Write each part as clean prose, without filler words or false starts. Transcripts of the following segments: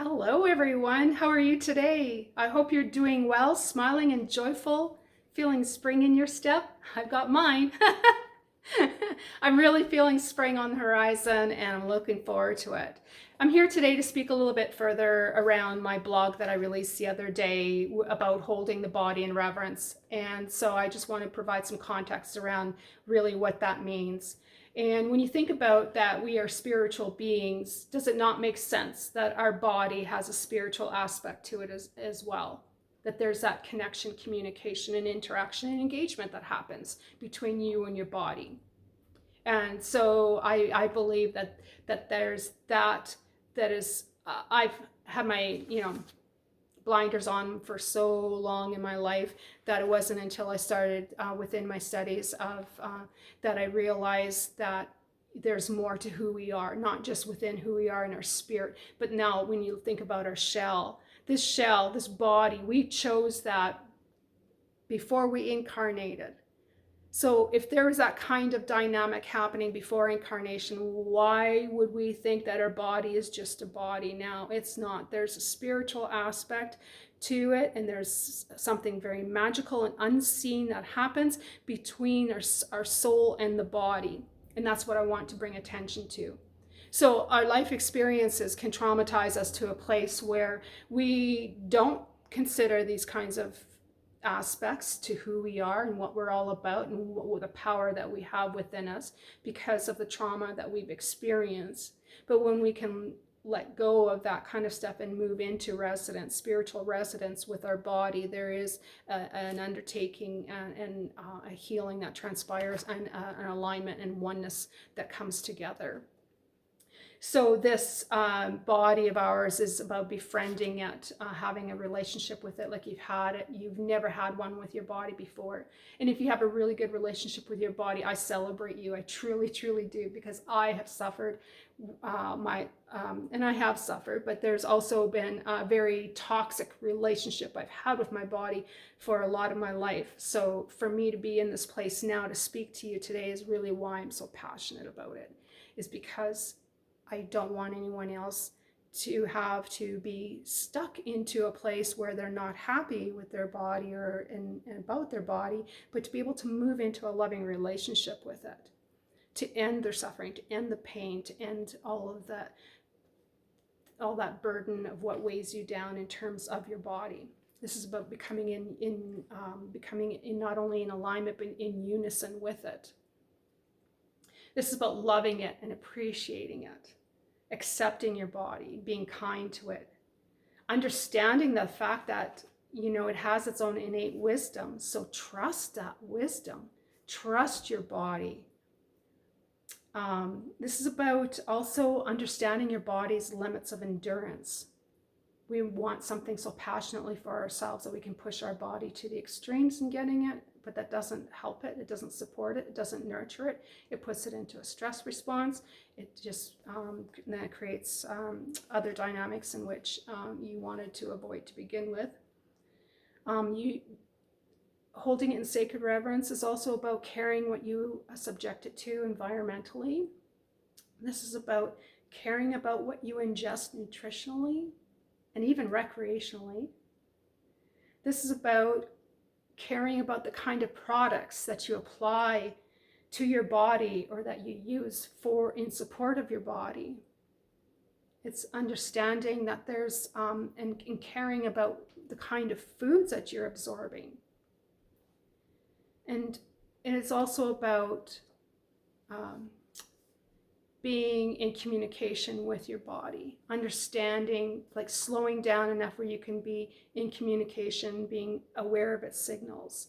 Hello, everyone. How are you today? I hope you're doing well, smiling and joyful, feeling spring in your step. I've got mine. I'm really feeling spring on the horizon and I'm looking forward to it. I'm here today to speak a little bit further around my blog that I released the other day about holding the body in reverence. And so I just want to provide some context around really what that means. And when you think about that we are spiritual beings, does it not make sense that our body has a spiritual aspect to it as well? That there's that connection, communication, and interaction and engagement that happens between you and your body. And so I believe that there's that is I've had my blinders on for so long in my life that it wasn't until I started within my studies of that I realized that there's more to who we are, not just within who we are in our spirit, but now when you think about our shell, this body, we chose that before we incarnated. So if there was that kind of dynamic happening before incarnation, why would we think that our body is just a body? Now, it's not. There's a spiritual aspect to it, and there's something very magical and unseen that happens between our soul and the body. And that's what I want to bring attention to. So our life experiences can traumatize us to a place where we don't consider these kinds of aspects to who we are and what we're all about and what the power that we have within us because of the trauma that we've experienced. But when we can let go of that kind of stuff and move into residence, spiritual residence with our body, there is an undertaking and a healing that transpires and an alignment and oneness that comes together. So this body of ours is about befriending it, having a relationship with it like you've never had one with your body before. And if you have a really good relationship with your body, I celebrate you. I truly, truly do, because I have suffered and I have suffered, but there's also been a very toxic relationship I've had with my body for a lot of my life. So for me to be in this place now to speak to you today is really why I'm so passionate about it, is because I don't want anyone else to have to be stuck into a place where they're not happy with their body or and about their body, but to be able to move into a loving relationship with it, to end their suffering, to end the pain, to end all that burden of what weighs you down in terms of your body. This is about becoming becoming in not only in alignment but in unison with it. This is about loving it and appreciating it, accepting your body, being kind to it, understanding the fact that, it has its own innate wisdom. So trust that wisdom, trust your body. This is about also understanding your body's limits of endurance. We want something so passionately for ourselves that we can push our body to the extremes in getting it, but that doesn't help it. It doesn't support it. It doesn't nurture it. It puts it into a stress response. It just then creates other dynamics in which you wanted to avoid to begin with. Holding it in sacred reverence is also about caring what you subject it to environmentally. This is about caring about what you ingest nutritionally and even recreationally. This is about caring about the kind of products that you apply to your body or that you use in support of your body. It's understanding that there's and caring about the kind of foods that you're absorbing. And it's also about being in communication with your body, understanding, like slowing down enough where you can be in communication, being aware of its signals.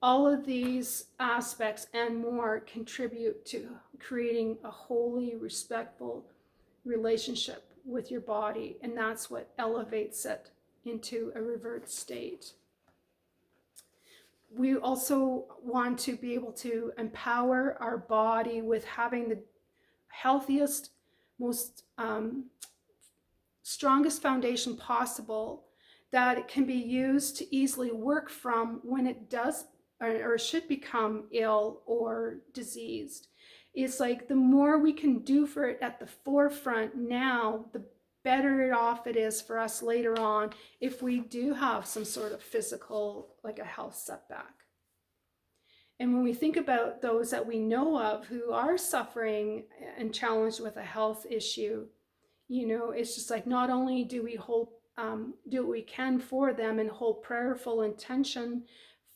All of these aspects and more contribute to creating a wholly respectful relationship with your body, and that's what elevates it into a revert state. We also want to be able to empower our body with having the healthiest, most strongest foundation possible, that it can be used to easily work from when it does or should become ill or diseased. It's like the more we can do for it at the forefront now, the better off it is for us later on if we do have some sort of physical, like a health setback. And when we think about those that we know of who are suffering and challenged with a health issue, it's just like, not only do we do what we can for them and hold prayerful intention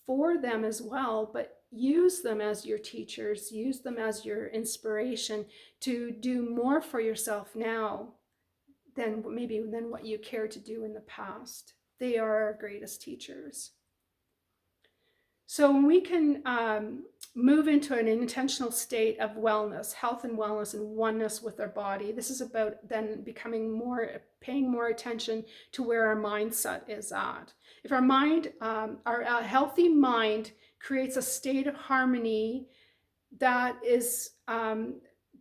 for them as well, but use them as your teachers, use them as your inspiration to do more for yourself now than what you cared to do in the past. They are our greatest teachers. So when we can move into an intentional state of wellness, health and wellness, and oneness with our body, this is about then paying more attention to where our mindset is at. If our healthy mind creates a state of harmony that is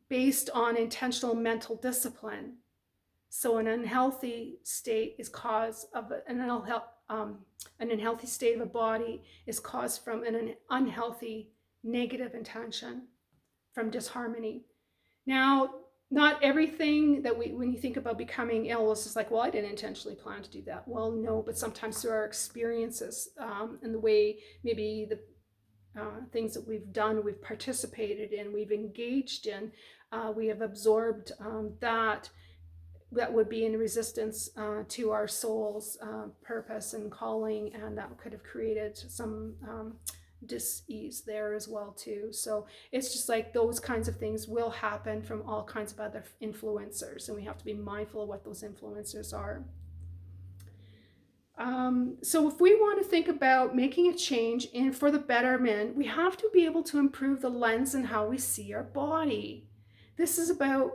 based on intentional mental discipline. So an unhealthy state is cause of an unhealthy state of a body is caused from an unhealthy negative intention, from disharmony. Now, not everything that when you think about becoming ill, it's just like, well, I didn't intentionally plan to do that. Well, no, but sometimes through our experiences and the way maybe the things that we've done, we've participated in, we've engaged in, we have absorbed that would be in resistance to our soul's purpose and calling, and that could have created some dis-ease there as well too. So it's just like those kinds of things will happen from all kinds of other influencers, and we have to be mindful of what those influencers are. So if we want to think about making a change for the betterment, we have to be able to improve the lens and how we see our body. This is about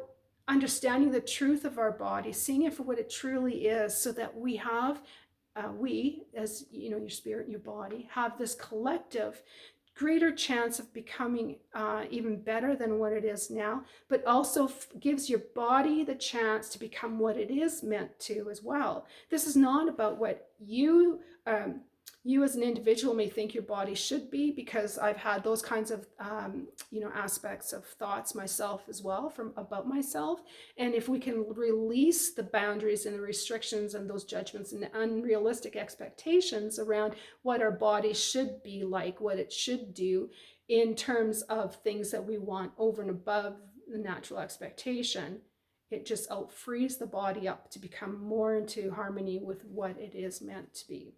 understanding the truth of our body, seeing it for what it truly is, so that we as your spirit and your body have this collective greater chance of becoming even better than what it is now, but also gives your body the chance to become what it is meant to as well. This is not about what you as an individual may think your body should be, because I've had those kinds of aspects of thoughts myself as well about myself. And if we can release the boundaries and the restrictions and those judgments and unrealistic expectations around what our body should be like, what it should do in terms of things that we want over and above the natural expectation, it just frees the body up to become more into harmony with what it is meant to be.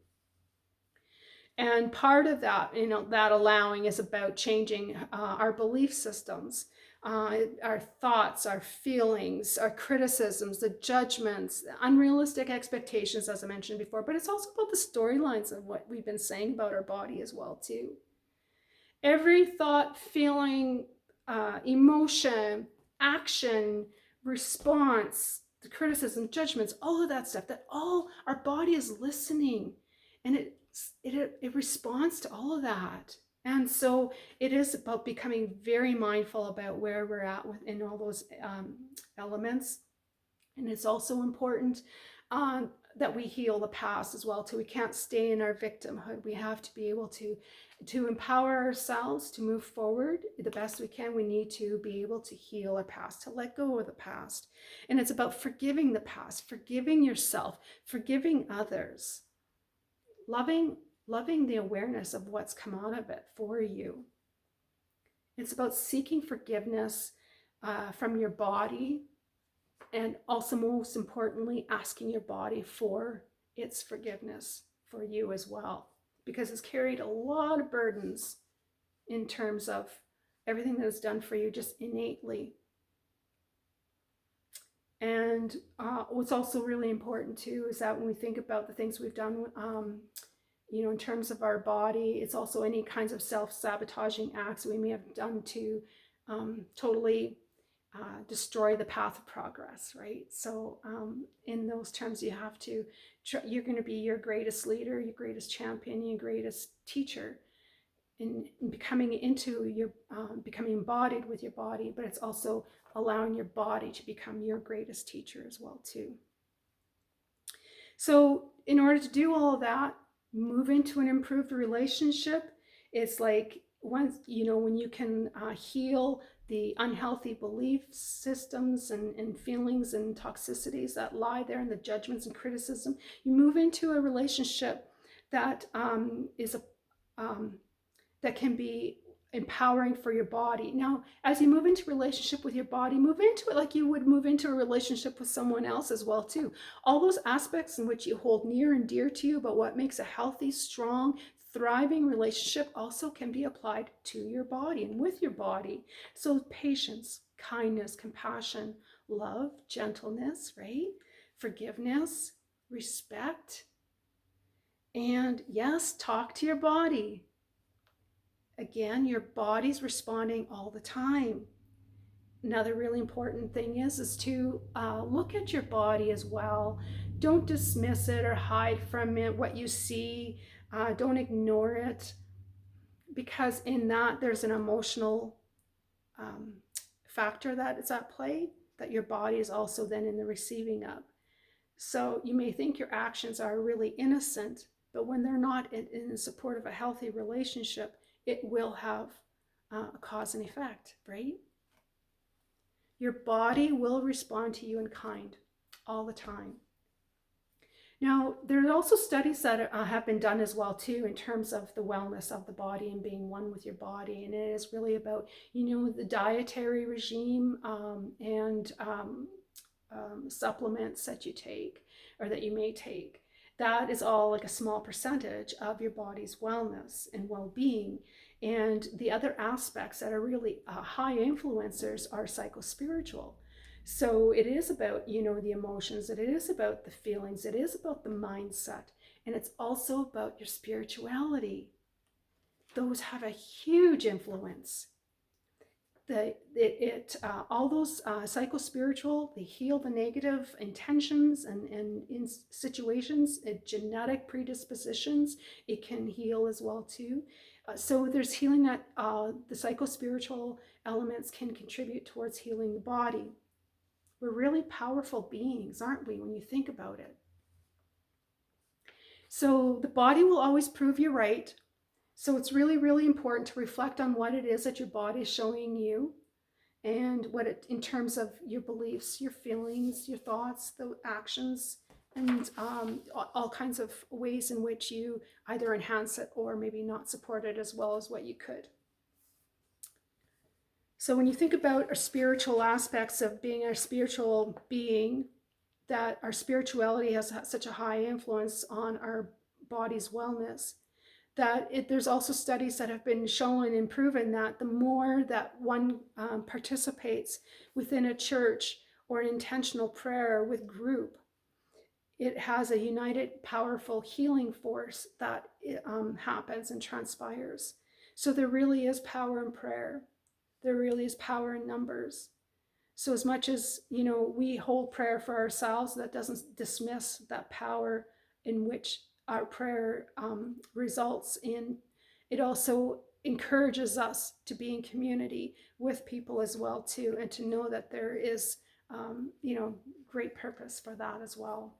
And part of that, that allowing is about changing our belief systems, our thoughts, our feelings, our criticisms, the judgments, the unrealistic expectations, as I mentioned before. But it's also about the storylines of what we've been saying about our body as well, too. Every thought, feeling, emotion, action, response, the criticism, judgments, all of that stuff, that all our body is listening, and it responds to all of that. And so it is about becoming very mindful about where we're at within all those elements. And it's also important that we heal the past as well too. We can't stay in our victimhood. We have to be able to empower ourselves to move forward the best we can. We need to be able to heal our past, to let go of the past. And it's about forgiving the past, forgiving yourself, forgiving others. Loving the awareness of what's come out of it for you. It's about seeking forgiveness from your body, and also, most importantly, asking your body for its forgiveness for you as well, because it's carried a lot of burdens in terms of everything that is done for you just innately. And what's also really important too is that when we think about the things we've done in terms of our body, it's also any kinds of self-sabotaging acts we may have done to totally destroy the path of progress, right? So in those terms, you have to, you're going to be your greatest leader, your greatest champion, your greatest teacher in becoming becoming embodied with your body, but it's also allowing your body to become your greatest teacher as well too. So in order to do all of that, move into an improved relationship, it's like once, when you can heal the unhealthy belief systems and feelings and toxicities that lie there, and the judgments and criticism, you move into a relationship that is a that can be empowering for your body. Now, as you move into relationship with your body, move into it like you would move into a relationship with someone else as well too. All those aspects in which you hold near and dear to you about what makes a healthy, strong, thriving relationship also can be applied to your body and with your body. So patience, kindness, compassion, love, gentleness, right? Forgiveness, respect, and yes, talk to your body. Again, your body's responding all the time. Another really important thing is to look at your body as well. Don't dismiss it or hide from it what you see. Don't ignore it, because in that there's an emotional factor that is at play that your body is also then in the receiving of. So you may think your actions are really innocent, but when they're not in support of a healthy relationship, it will have a cause and effect, right? Your body will respond to you in kind all the time. Now, there are also studies that have been done as well too in terms of the wellness of the body and being one with your body, and it is really about the dietary regime and supplements that you take or that you may take. That is all like a small percentage of your body's wellness and well-being. And the other aspects that are really high influencers are psychospiritual. So it is about, the emotions, it is about the feelings, it is about the mindset, and it's also about your spirituality. Those have a huge influence. All those psychospiritual, they heal the negative intentions and in situations, genetic predispositions, it can heal as well too. So there's healing that the psychospiritual elements can contribute towards healing the body. We're really powerful beings, aren't we, when you think about it? So the body will always prove you right. So it's really, really important to reflect on what it is that your body is showing you, and in terms of your beliefs, your feelings, your thoughts, the actions, and all kinds of ways in which you either enhance it or maybe not support it as well as what you could. So when you think about our spiritual aspects of being a spiritual being, that our spirituality has such a high influence on our body's wellness, that there's also studies that have been shown and proven that the more that one participates within a church or an intentional prayer with group, it has a united, powerful healing force that happens and transpires. So there really is power in prayer. There really is power in numbers. So as much as, we hold prayer for ourselves, that doesn't dismiss that power in which our prayer results in. It also encourages us to be in community with people as well too, and to know that there is, great purpose for that as well.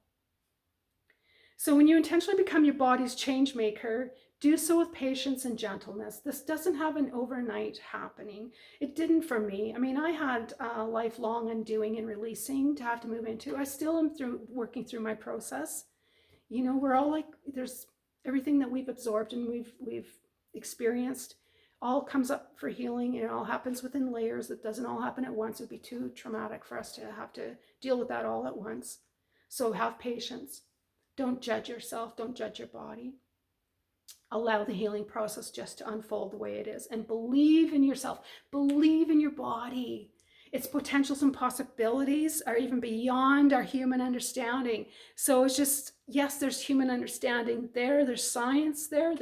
So when you intentionally become your body's change maker, do so with patience and gentleness. This doesn't have an overnight happening. It didn't for me. I mean, I had a lifelong undoing and releasing to have to move into. I still am working through my process. We're all like, there's everything that we've absorbed and we've experienced all comes up for healing. It all happens within layers. It doesn't all happen at once. It would be too traumatic for us to have to deal with that all at once. So have patience. Don't judge yourself. Don't judge your body. Allow the healing process just to unfold the way it is, and believe in yourself. Believe in your body. Its potentials and possibilities are even beyond our human understanding. So it's just, yes, there's human understanding there, there's science there,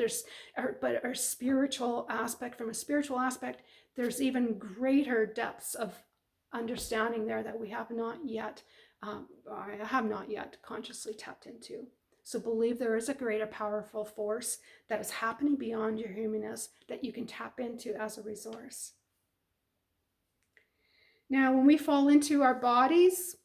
but our spiritual aspect, from a spiritual aspect, there's even greater depths of understanding there that we have not yet, I have not yet consciously tapped into. So believe there is a greater powerful force that is happening beyond your humanness that you can tap into as a resource. Now, when we fall into our bodies,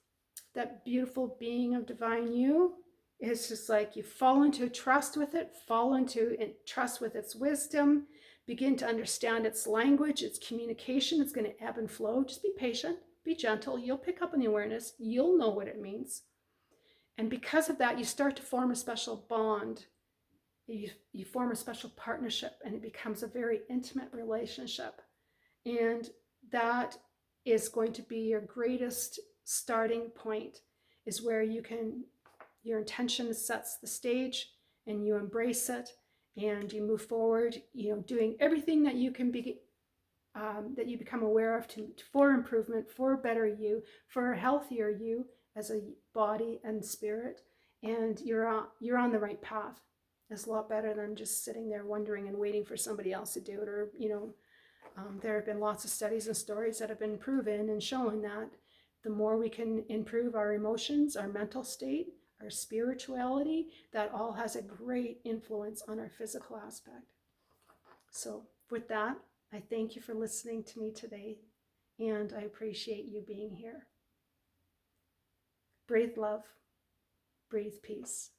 that beautiful being of divine you, it's just like you fall into trust with it, fall into trust with its wisdom, begin to understand its language, its communication. It's going to ebb and flow. Just be patient, be gentle. You'll pick up on the awareness. You'll know what it means. And because of that, you start to form a special bond. You form a special partnership, and it becomes a very intimate relationship. And that is going to be your greatest starting point, is where your intention sets the stage and you embrace it and you move forward, doing everything that you can be, that you become aware of for improvement, for a better you, for a healthier you as a body and spirit. And you're on the right path. It's a lot better than just sitting there wondering and waiting for somebody else to do it. Or, there have been lots of studies and stories that have been proven and shown that the more we can improve our emotions, our mental state, our spirituality, that all has a great influence on our physical aspect. So with that, I thank you for listening to me today, and I appreciate you being here. Breathe love, breathe peace.